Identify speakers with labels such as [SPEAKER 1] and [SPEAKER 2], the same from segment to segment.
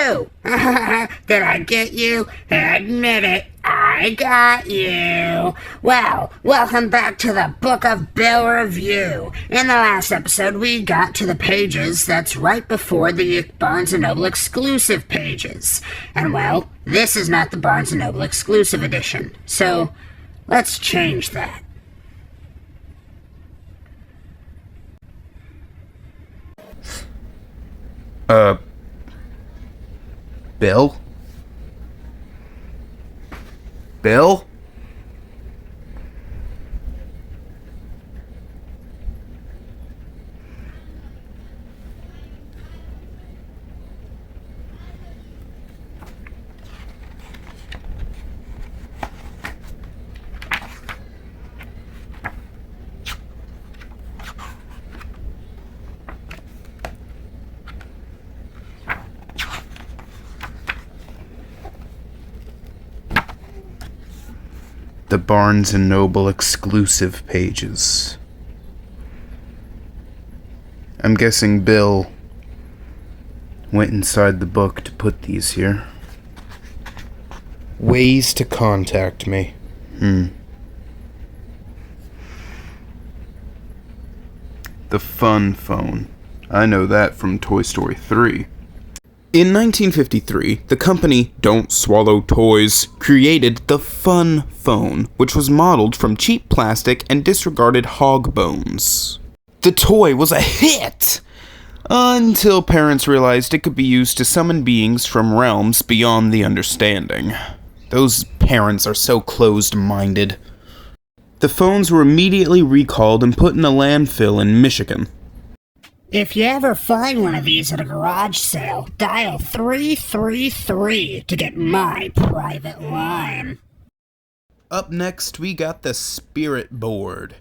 [SPEAKER 1] you! Did I get you? Admit it, I got you! Well, welcome back to the Book of Bill Review. In the last episode, we got to the pages that's right before the Barnes & Noble exclusive pages. And well, this is not the Barnes & Noble exclusive edition, so let's change that.
[SPEAKER 2] Bill? Bill? The Barnes & Noble exclusive pages. I'm guessing Bill went inside the book to put these here.
[SPEAKER 3] Ways to contact me.
[SPEAKER 2] The fun phone. I know that from Toy Story 3. In 1953, the company Don't Swallow Toys created the Fun Phone, which was modeled from cheap plastic and disregarded hog bones. The toy was a hit! Until parents realized it could be used to summon beings from realms beyond the understanding. Those parents are so closed-minded. The phones were immediately recalled and put in a landfill in Michigan.
[SPEAKER 1] If you ever find one of these at a garage sale, dial 333 to get my private line.
[SPEAKER 2] Up next, we got the Spirit Board.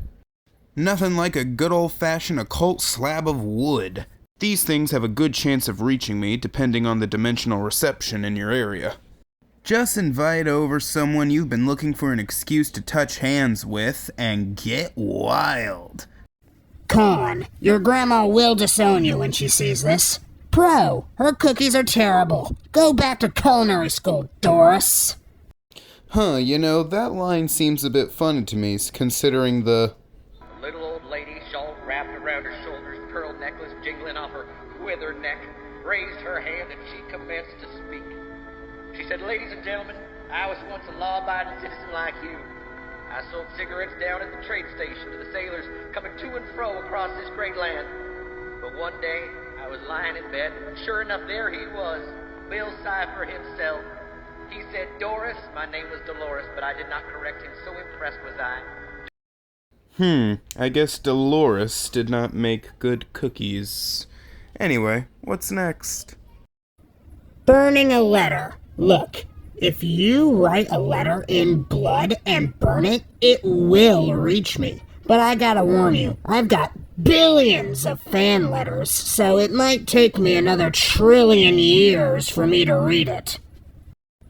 [SPEAKER 2] Nothing like a good old-fashioned occult slab of wood. These things have a good chance of reaching me, depending on the dimensional reception in your area. Just invite over someone you've been looking for an excuse to touch hands with, and get wild.
[SPEAKER 1] Con, your grandma will disown you when she sees this. Pro, her cookies are terrible. Go back to culinary school, Doris.
[SPEAKER 3] That line seems a bit funny to me, considering the...
[SPEAKER 4] A little old lady, shawl wrapped around her shoulders, pearl necklace jingling off her withered neck, raised her hand and she commenced to speak. She said, "Ladies and gentlemen, I was once a law-abiding citizen like you. I sold cigarettes down at the trade station to the sailors coming to and fro across this great land. But one day, I was lying in bed, and sure enough, there he was, Bill Cipher himself. He said, 'Doris,' my name was Dolores, but I did not correct him, so impressed was I.
[SPEAKER 2] I guess Dolores did not make good cookies. Anyway, what's next?
[SPEAKER 1] Burning a letter. Look. If you write a letter in blood and burn it, it will reach me. But I gotta warn you, I've got billions of fan letters, so it might take me another trillion years for me to read it.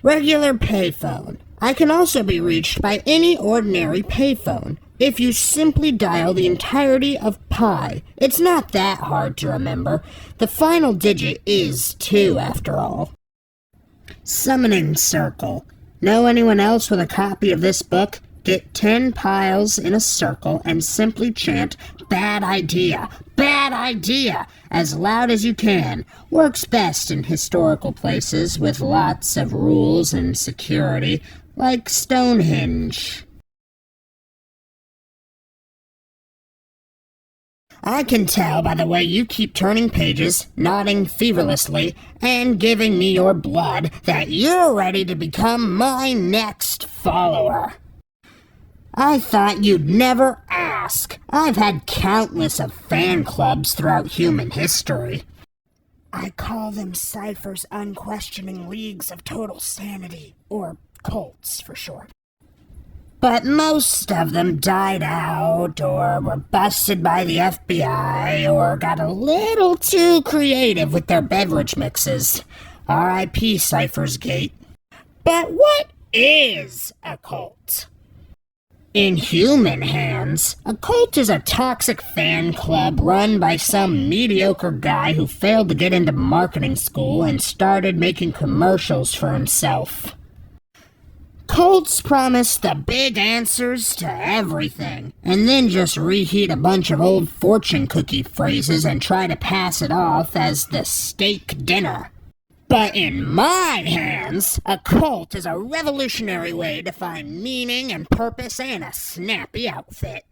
[SPEAKER 1] Regular payphone. I can also be reached by any ordinary payphone. If you simply dial the entirety of pi, it's not that hard to remember. The final digit is 2 after all. Summoning circle. Know anyone else with a copy of this book? Get 10 piles in a circle and simply chant, "Bad idea, bad idea," as loud as you can. Works best in historical places with lots of rules and security, like Stonehenge. I can tell by the way you keep turning pages, nodding feverlessly, and giving me your blood that you're ready to become my next follower. I thought you'd never ask. I've had countless of fan clubs throughout human history. I call them Cipher's unquestioning leagues of total sanity, or cults for short. But most of them died out, or were busted by the FBI, or got a little too creative with their beverage mixes. R.I.P. Cipher's Gate. But what is a cult? In human hands, a cult is a toxic fan club run by some mediocre guy who failed to get into marketing school and started making commercials for himself. Cults promise the big answers to everything, and then just reheat a bunch of old fortune cookie phrases and try to pass it off as the steak dinner. But in my hands, a cult is a revolutionary way to find meaning and purpose and a snappy outfit.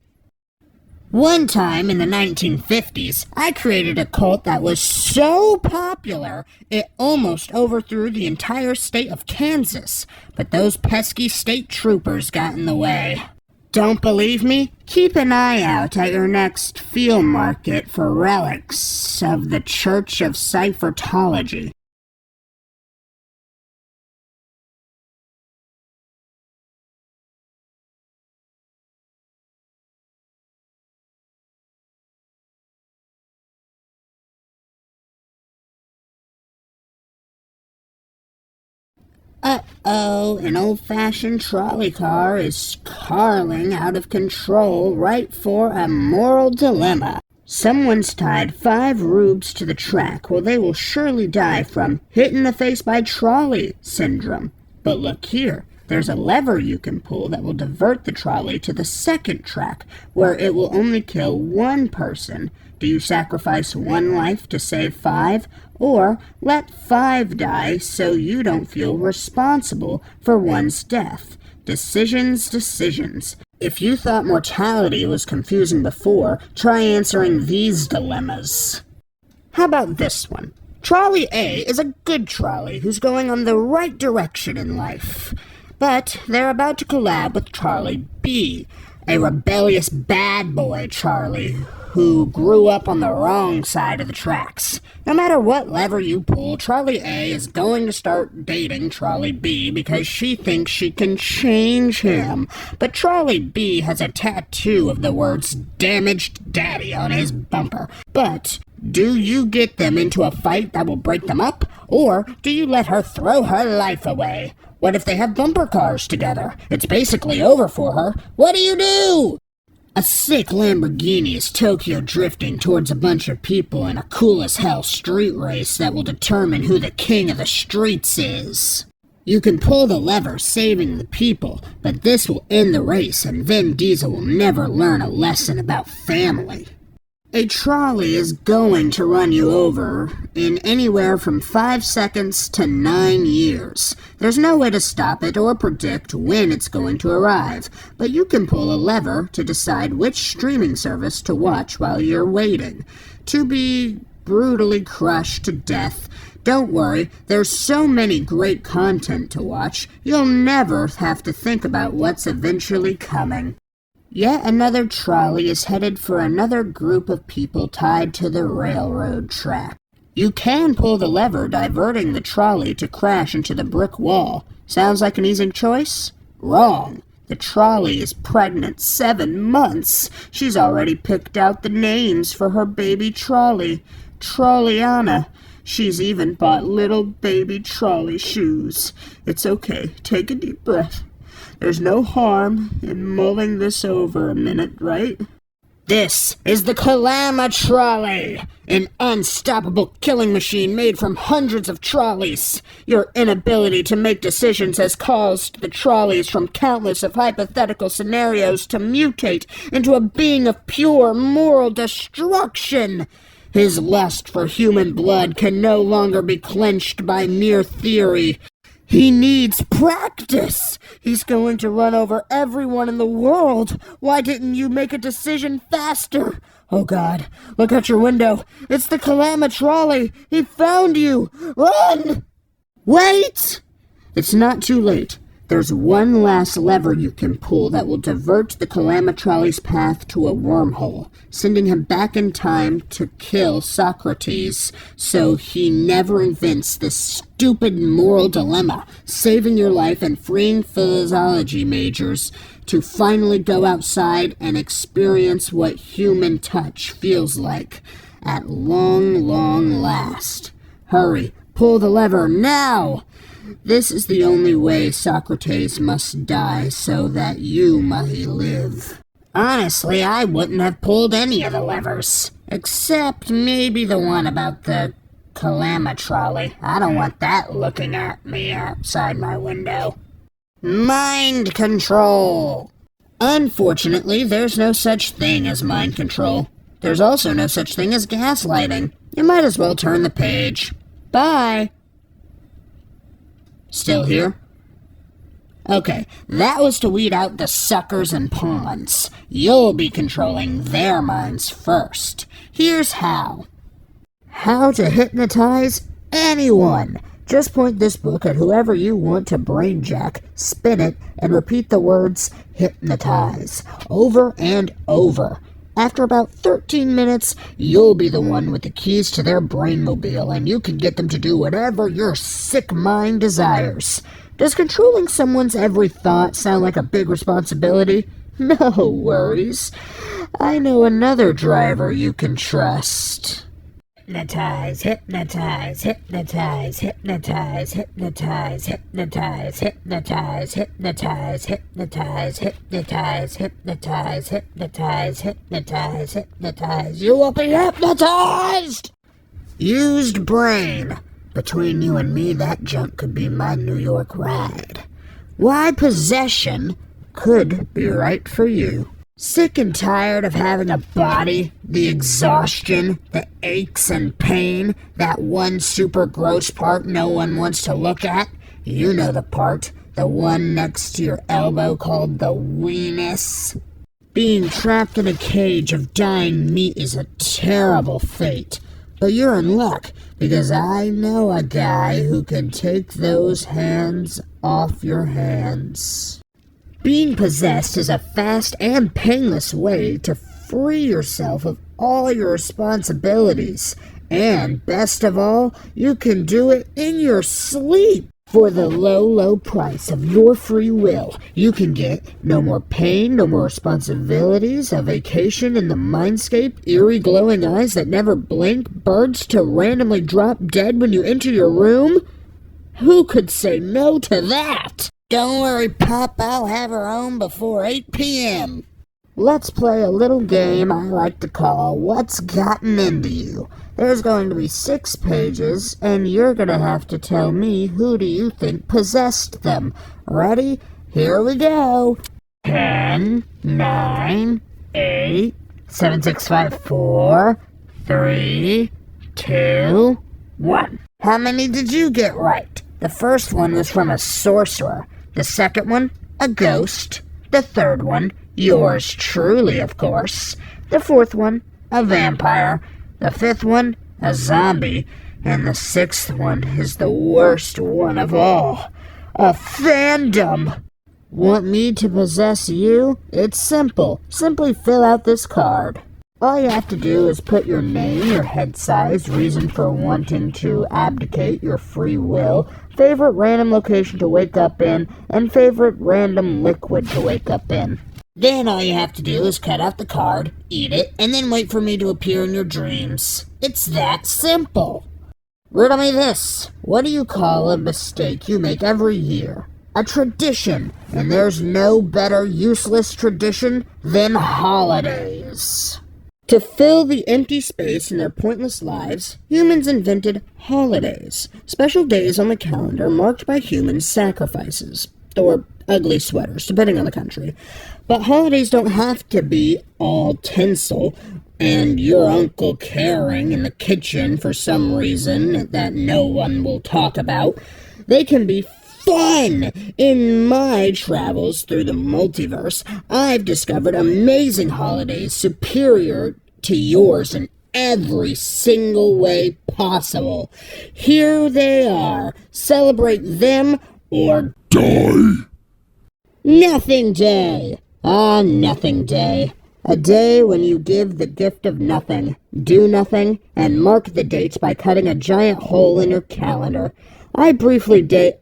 [SPEAKER 1] One time in the 1950s, I created a cult that was so popular, it almost overthrew the entire state of Kansas, but those pesky state troopers got in the way. Don't believe me? Keep an eye out at your next field market for relics of the Church of Ciphertology. Uh-oh, an old-fashioned trolley car is carling out of control right for a moral dilemma. Someone's tied 5 rubes to the track, well, they will surely die from hit in the face by trolley syndrome. But look here, there's a lever you can pull that will divert the trolley to the second track, where it will only kill 1 person. Do you sacrifice 1 life to save 5? Or let 5 die so you don't feel responsible for one's death? Decisions. If you thought mortality was confusing before, try answering these dilemmas. How about this one? Trolley A is a good trolley who's going on the right direction in life. But they're about to collab with Trolley B, a rebellious bad boy Charlie who grew up on the wrong side of the tracks. No matter what lever you pull, Trolley A is going to start dating Trolley B because she thinks she can change him. But Trolley B has a tattoo of the words "damaged daddy" on his bumper. But do you get them into a fight that will break them up? Or do you let her throw her life away? What if they have bumper cars together? It's basically over for her. What do you do? A sick Lamborghini is Tokyo drifting towards a bunch of people in a cool-as-hell street race that will determine who the king of the streets is. You can pull the lever saving the people, but this will end the race and Vin Diesel will never learn a lesson about family. A trolley is going to run you over in anywhere from 5 seconds to 9 years. There's no way to stop it or predict when it's going to arrive, but you can pull a lever to decide which streaming service to watch while you're waiting. To be brutally crushed to death. Don't worry, there's so many great content to watch, you'll never have to think about what's eventually coming. Yet another trolley is headed for another group of people tied to the railroad track. You can pull the lever diverting the trolley to crash into the brick wall. Sounds like an easy choice? Wrong. The trolley is pregnant 7 months. She's already picked out the names for her baby trolley. Trolliana. She's even bought little baby trolley shoes. It's okay. Take a deep breath. There's no harm in mulling this over a minute, right? This is the Kalama Trolley, an unstoppable killing machine made from hundreds of trolleys. Your inability to make decisions has caused the trolleys from countless of hypothetical scenarios to mutate into a being of pure moral destruction. His lust for human blood can no longer be quenched by mere theory. He needs practice. He's going to run over everyone in the world. Why didn't you make a decision faster? Oh God, look out your window. It's the Kalama Trolley. He found you. Run! Wait! It's not too late. There's one last lever you can pull that will divert the Kalama Trolley's path to a wormhole, sending him back in time to kill Socrates so he never invents this stupid moral dilemma, saving your life and freeing philosophy majors to finally go outside and experience what human touch feels like at long, long last. Hurry, Pull the lever now! This is the only way Socrates must die so that you might live. Honestly, I wouldn't have pulled any of the levers. Except maybe the one about the Calametrolley. I don't want that looking at me outside my window. Mind control! Unfortunately, there's no such thing as mind control. There's also no such thing as gaslighting. You might as well turn the page. Bye! Still here? Okay, that was to weed out the suckers and pawns. You'll be controlling their minds first. Here's how. How to hypnotize anyone. Just point this book at whoever you want to brainjack, spin it, and repeat the words hypnotize over and over. After about 13 minutes, you'll be the one with the keys to their brainmobile, and you can get them to do whatever your sick mind desires. Does controlling someone's every thought sound like a big responsibility? No worries. I know another driver you can trust. Hypnotize, hypnotize, hypnotize, hypnotize, hypnotize, hypnotize, hypnotize, hypnotize, hypnotize, hypnotize, hypnotize, hypnotize, hypnotize, hypnotize. You will be hypnotized! Used brain. Between you and me, that junk could be my New York ride. Why possession could be right for you. Sick and tired of having a body, the exhaustion, the aches and pain, that one super gross part no one wants to look at? You know the part, the one next to your elbow called the weenus. Being trapped in a cage of dying meat is a terrible fate. But you're in luck, because I know a guy who can take those hands off your hands. Being possessed is a fast and painless way to free yourself of all your responsibilities. And best of all, you can do it in your sleep. For the low, low price of your free will, you can get no more pain, no more responsibilities, a vacation in the mindscape, eerie glowing eyes that never blink, birds to randomly drop dead when you enter your room. Who could say no to that? Don't worry, Pop, I'll have her home before 8 p.m. Let's play a little game I like to call What's Gotten Into You. There's going to be 6 pages, and you're going to have to tell me who do you think possessed them. Ready? Here we go. 10, 9, 8, 7, 6, 5, 4, 3, 2, 1. How many did you get right? The first one was from a sorcerer. The second one, a ghost. The third one, yours truly, of course. The fourth one, a vampire. The fifth one, a zombie. And the sixth one is the worst one of all, a fandom. Want me to possess you? It's simple. Simply fill out this card. All you have to do is put your name, your head size, reason for wanting to abdicate your free will, favorite random location to wake up in, and favorite random liquid to wake up in. Then all you have to do is cut out the card, eat it, and then wait for me to appear in your dreams. It's that simple. Riddle me this. What do you call a mistake you make every year? A tradition, and there's no better useless tradition than holidays. To fill the empty space in their pointless lives, humans invented holidays, special days on the calendar marked by human sacrifices, or ugly sweaters, depending on the country. But holidays don't have to be all tinsel and your uncle caring in the kitchen for some reason that no one will talk about. They can be fun! In my travels through the multiverse, I've discovered amazing holidays superior to yours in every single way possible. Here they are. Celebrate them or die. Nothing Day. Ah, Nothing Day. A day when you give the gift of nothing, do nothing, and mark the dates by cutting a giant hole in your calendar. I briefly knew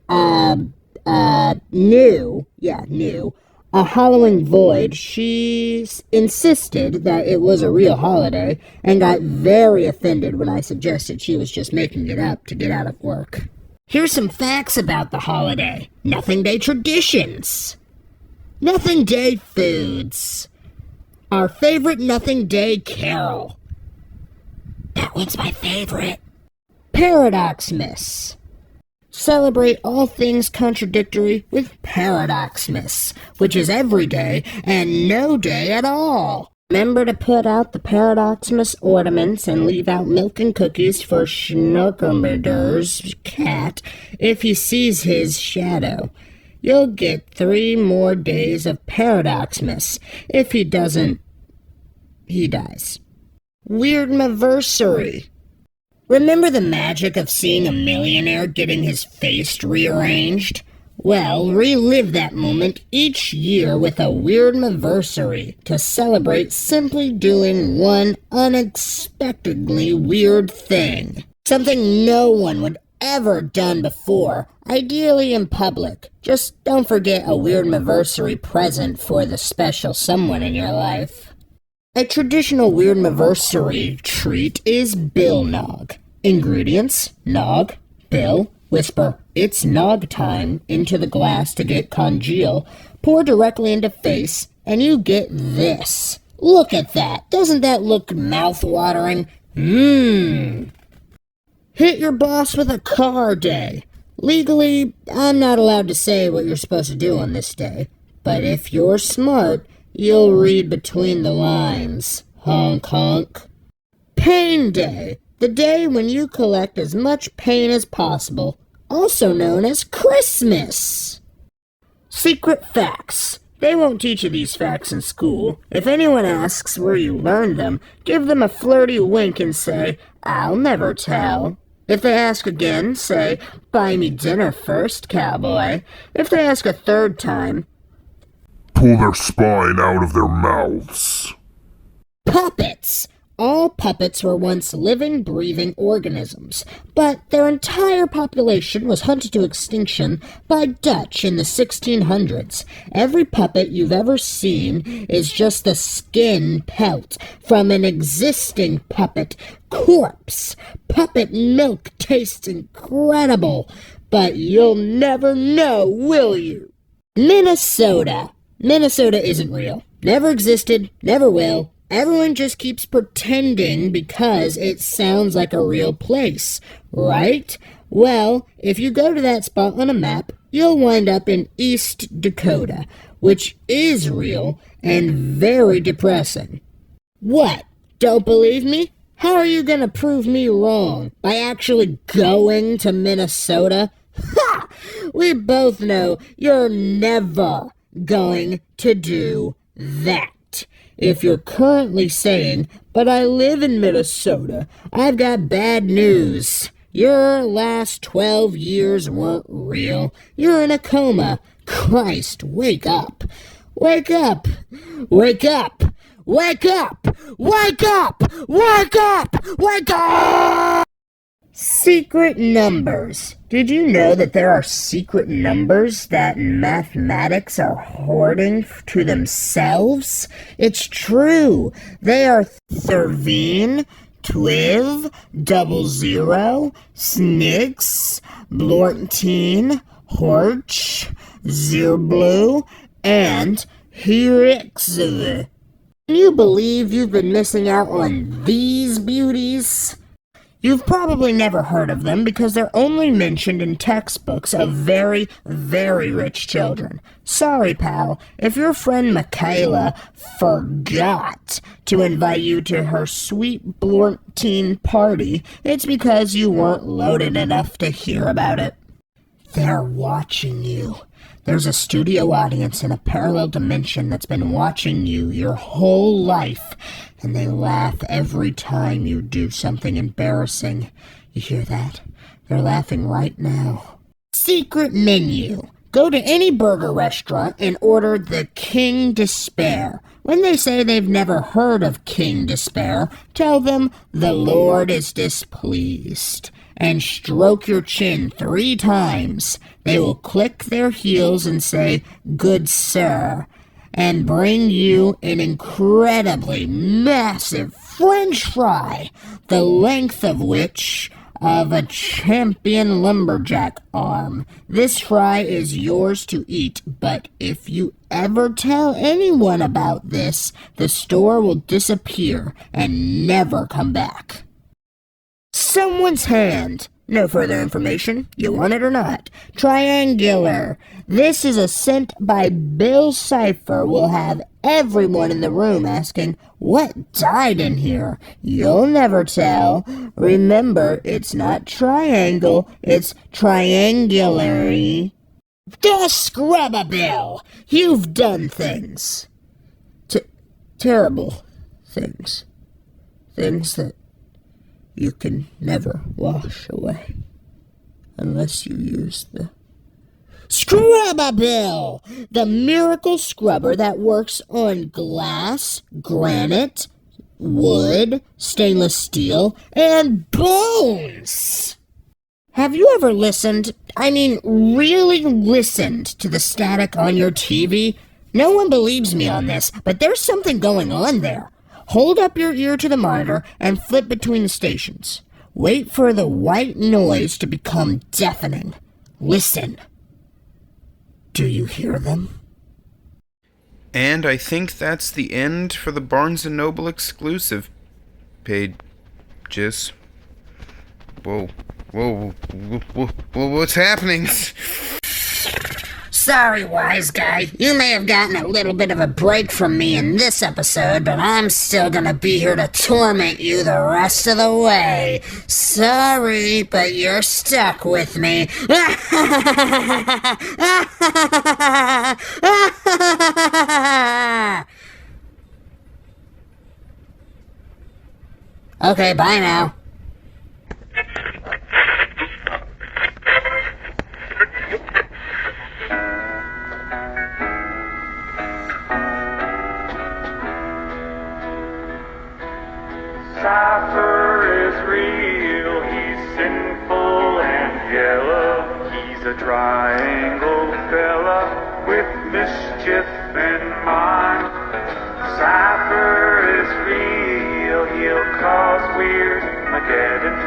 [SPEAKER 1] a hollowing void, she insisted that it was a real holiday and got very offended when I suggested she was just making it up to get out of work. Here's some facts about the holiday. Nothing Day traditions. Nothing Day foods. Our favorite Nothing Day carol. That one's my favorite. Paradoxmas. Celebrate all things contradictory with Paradoxmas, which is every day and no day at all. Remember to put out the Paradoxmas ornaments and leave out milk and cookies for Schnorkelmurder's cat if he sees his shadow. You'll get 3 more days of Paradoxmas. If he doesn't, he dies. Weirdmiversary. Remember the magic of seeing a millionaire getting his face rearranged? Well, relive that moment each year with a Weirdmiversary to celebrate simply doing one unexpectedly weird thing. Something no one would ever done before, ideally in public. Just don't forget a Weirdmiversary present for the special someone in your life. A traditional Weirdmiversary treat is Bill Nog. Ingredients: nog, Bill, whisper, "It's nog time," into the glass to get congeal, pour directly into face, and you get this. Look at that. Doesn't that look mouth-watering? Hit your boss with a car day. Legally, I'm not allowed to say what you're supposed to do on this day, but if you're smart, you'll read between the lines. Honk honk. Pain Day. The day when you collect as much pain as possible, also known as Christmas. Secret facts. They won't teach you these facts in school. If anyone asks where you learned them, give them a flirty wink and say, "I'll never tell." If they ask again, say, "Buy me dinner first, cowboy." If they ask a third time,
[SPEAKER 5] pull their spine out of their mouths.
[SPEAKER 1] Puppets. All puppets were once living, breathing organisms, but their entire population was hunted to extinction by Dutch in the 1600s. Every puppet you've ever seen is just the skin pelt from an existing puppet corpse. Puppet milk tastes incredible, but you'll never know, will you? Minnesota. Minnesota isn't real. Never existed, never will. Everyone just keeps pretending because it sounds like a real place, right? Well, if you go to that spot on a map, you'll wind up in East Dakota, which is real and very depressing. What? Don't believe me? How are you gonna prove me wrong? By actually going to Minnesota? Ha! We both know you're never going to do that. If you're currently saying, "But I live in Minnesota," I've got bad news. Your last 12 years weren't real. You're in a coma. Christ, wake up. Wake up. Wake up. Wake up. Wake up. Wake up. Wake up. Secret numbers. Did you know that there are secret numbers that mathematics are hoarding to themselves? It's true. They are 13, 12, 00, Snix, Blortine, Horch, Zerblue, and Hirixv. Can you believe you've been missing out on these beauties? You've probably never heard of them because they're only mentioned in textbooks of very, very rich children. Sorry, pal, if your friend Michaela forgot to invite you to her sweet Blortine party, it's because you weren't loaded enough to hear about it. They're watching you. There's a studio audience in a parallel dimension that's been watching you your whole life, and they laugh every time you do something embarrassing. You hear that? They're laughing right now. Secret menu. Go to any burger restaurant and order the King Despair. When they say they've never heard of King Despair, tell them the Lord is displeased, and stroke your chin 3 times. They will click their heels and say, "Good sir," and bring you an incredibly massive French fry, the length of which of a champion lumberjack arm. This fry is yours to eat, but if you ever tell anyone about this, the store will disappear and never come back. Someone's hand. No further information. You want it or not. Triangular. This is a scent by Bill Cipher. Will have everyone in the room asking, what died in here? You'll never tell. Remember, it's not triangle, it's triangulary. The Scrubber Bill! You've done things. Terrible things. Things that you can never wash away unless you use the Scrubber Bill, the miracle scrubber that works on glass, granite, wood, stainless steel, and bones. Have you ever listened, really listened to the static on your TV? No one believes me on this, but there's something going on there. Hold up your ear to the monitor and flip between the stations. Wait for the white noise to become deafening. Listen. Do you hear them?
[SPEAKER 2] And I think that's the end for the Barnes & Noble exclusive pages. Whoa, what's happening?
[SPEAKER 1] Sorry, wise guy. You may have gotten a little bit of a break from me in this episode, but I'm still gonna be here to torment you the rest of the way. Sorry, but you're stuck with me. Okay, bye now.
[SPEAKER 6] Cipher is real, he's sinful and yellow. He's a triangle fella with mischief in mind. Cipher is real, he'll cause weird Mageddon.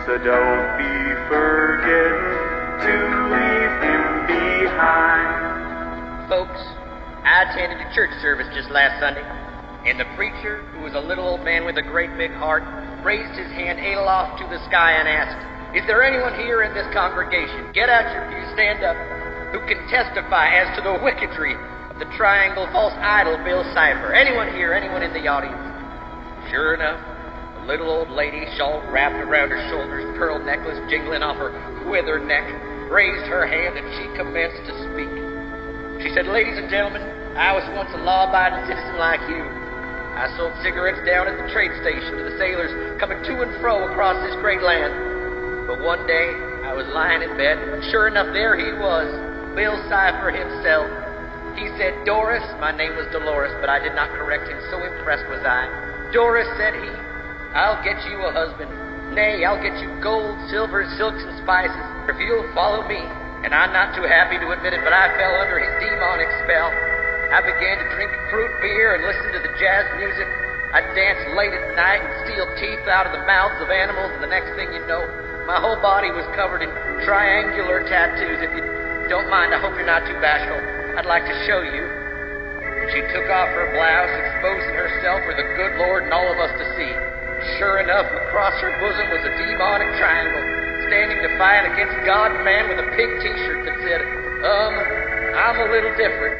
[SPEAKER 6] So don't be forgetting to leave him behind.
[SPEAKER 4] Folks, I attended a church service just last Sunday, and the preacher, who was a little old man with a great big heart, raised his hand aloft to the sky and asked, "Is there anyone here in this congregation, get out your pew, stand up, who can testify as to the wickedry of the triangle false idol Bill Cipher? Anyone here, anyone in the audience?" Sure enough, a little old lady, shawl wrapped around her shoulders, pearl necklace jingling off her withered neck, raised her hand and she commenced to speak. She said, "Ladies and gentlemen, I was once a law-abiding citizen like you. I sold cigarettes down at the trade station to the sailors coming to and fro across this great land. But one day, I was lying in bed, and sure enough, there he was, Bill Cipher himself. He said, 'Doris,' my name was Dolores, but I did not correct him, so impressed was I. 'Doris,' said he, 'I'll get you a husband. Nay, I'll get you gold, silver, silks, and spices, if you'll follow me.' And I'm not too happy to admit it, but I fell under his demonic spell. I began to drink fruit beer and listen to the jazz music. I'd dance late at night and steal teeth out of the mouths of animals, and the next thing you know, my whole body was covered in triangular tattoos. If you don't mind, I hope you're not too bashful. I'd like to show you." She took off her blouse, exposing herself for the good Lord and all of us to see. Sure enough, across her bosom was a demonic triangle, standing defiant against God and man with a pig t-shirt that said, "I'm a little different.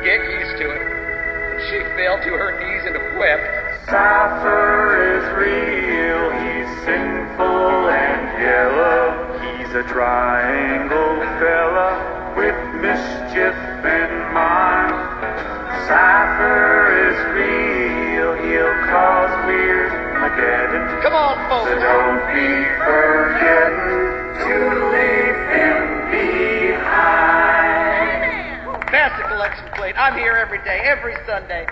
[SPEAKER 4] Get used to it." And she fell to her knees and wept.
[SPEAKER 6] Cipher is real, he's sinful and yellow. He's a triangle fella with mischief in mind. Cipher is real, he'll cause weird Mageddon.
[SPEAKER 4] Come on, folks.
[SPEAKER 6] So don't be forgetting to leave him behind.
[SPEAKER 4] Pass the collection plate. I'm here every day, every Sunday.